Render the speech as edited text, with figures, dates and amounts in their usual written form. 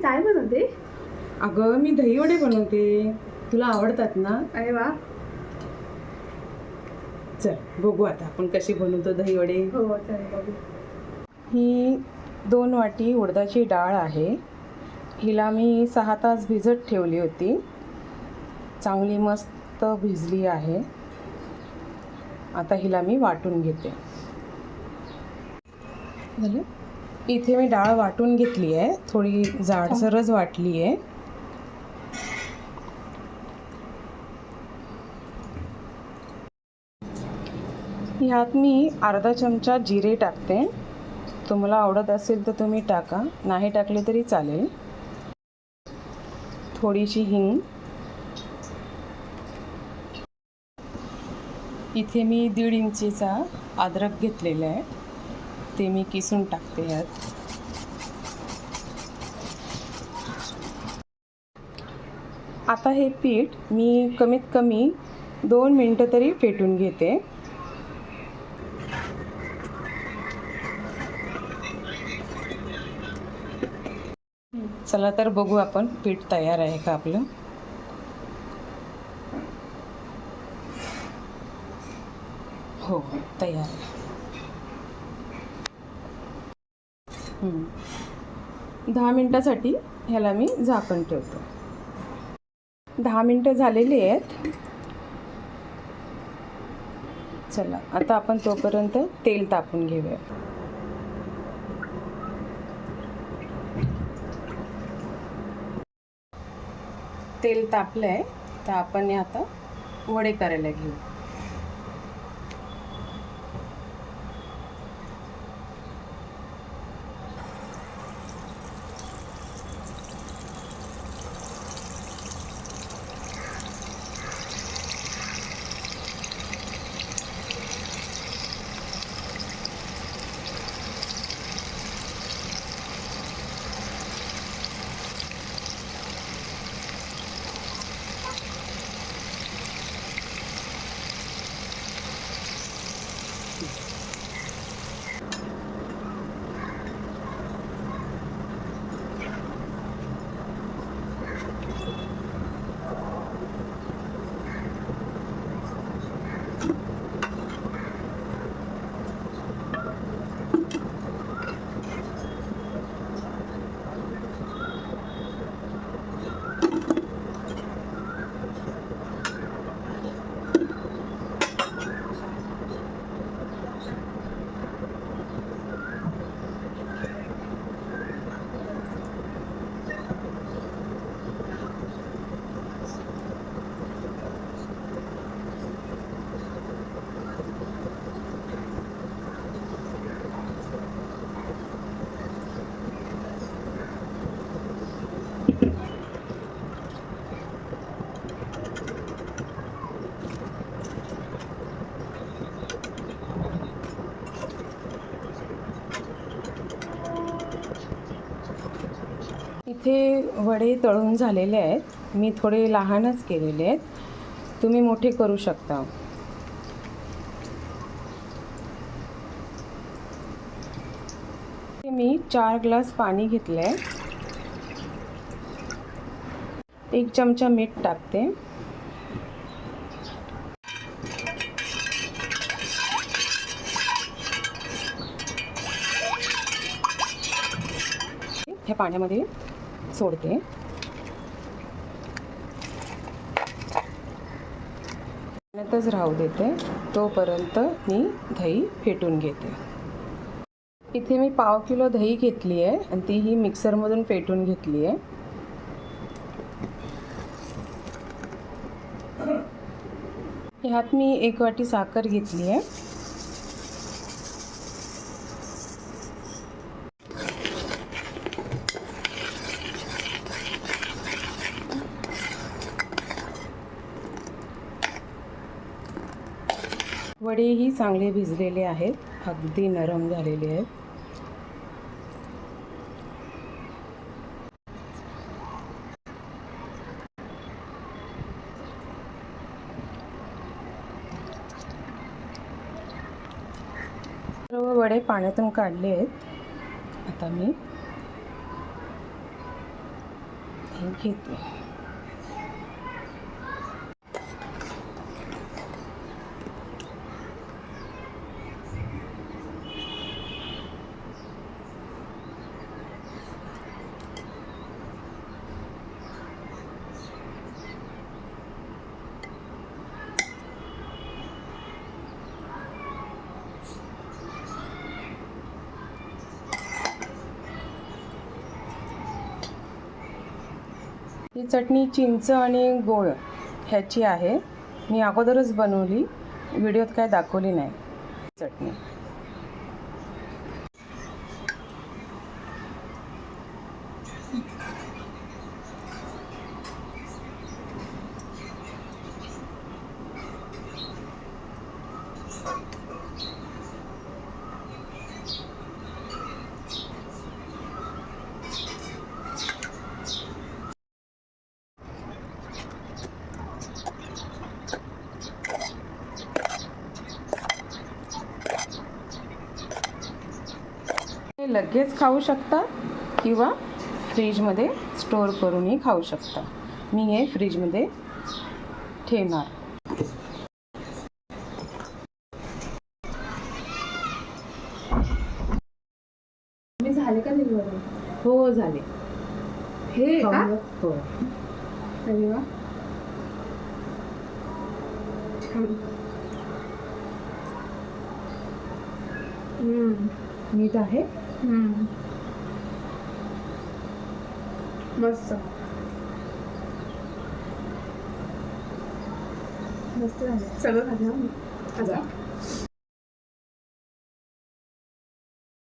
काय बनवते? अगं मी दही वडे बनवते, तुला आवडतात ना? अरे वा. चल बघू आता आपण कशी बनवतो दही वडे. हो चल बघू. ही 2 वाटी उडदाची डाळ आहे. हिला मी 6 तास भिजत ठेवली होती. चांगली मस्त भिजली आहे. आता हिला मी वाटून घेते. झालं. इथे मी डाळ वाटून घेतली आहे, थोडी जाडसरच वाटली आहे. ह्यात मी अर्धा चमचा जिरे टाकते. तुम्हाला आवडत असेल तर तुम्ही टाका, नाही टाकले तरी चालेल. थोडीशी हिंग. इथे मी 1.5 इंचीचा अद्रक घेतलेला आहे, ते मी किसून टाकते यात. आता हे पीठ मी कमीत कमी 2 मिनटं तरी फेटून घेते. चला तर बघू आपण पीठ तयार आहे का आपलं. हो तयार आहे. 10 मिनटासाठी ह्याला मी झाकण ठेवतो. 10 मिनटं झालेली आहेत. चला आता आपण तोपर्यंत तेल तापून घेऊया. तेल तापलं आहे तर आपण आता वडे करायला घेऊ. इथे वडे तळून झालेले आहेत. मी थोडे लहानच केलेले आहेत, तुम्ही मोठे करू शकता. मी 4 ग्लास पाणी घेतले आहे. 1 चमचा मीठ टाकते. ह्या पाण्यामध्ये सोडते. पाण्यातच राहू देते तोपर्यंत मी दही फेटून घेते. इथे मी 1/2 किलो दही घेतली आहे आणि ती ही मिक्सरमधून फेटून घेतली आहे. ह्यात मी 1 वाटी साखर घेतली आहे. वडेही चांगले भिजलेले आहेत, अगदी नरम झालेले आहेत. सर्व वडे पाण्यातून काढले आहेत. आता मी घेते. ही चटणी चिंच आणि गोळ ह्याची आहे. मी अगोदरच बनवली, व्हिडिओत काय दाखवली नाही चटणी. हे लगेच खाऊ शकता किंवा फ्रीजमध्ये स्टोअर करूनही खाऊ शकता. मी हे फ्रीजमध्ये ठेवणार. मी झाले का डिलिव्हरी? हो झाले. हे का? हो. अरे वा, छान. मीठ आहे. मस्त मस्त झालं. सगळं खाल्लं आता.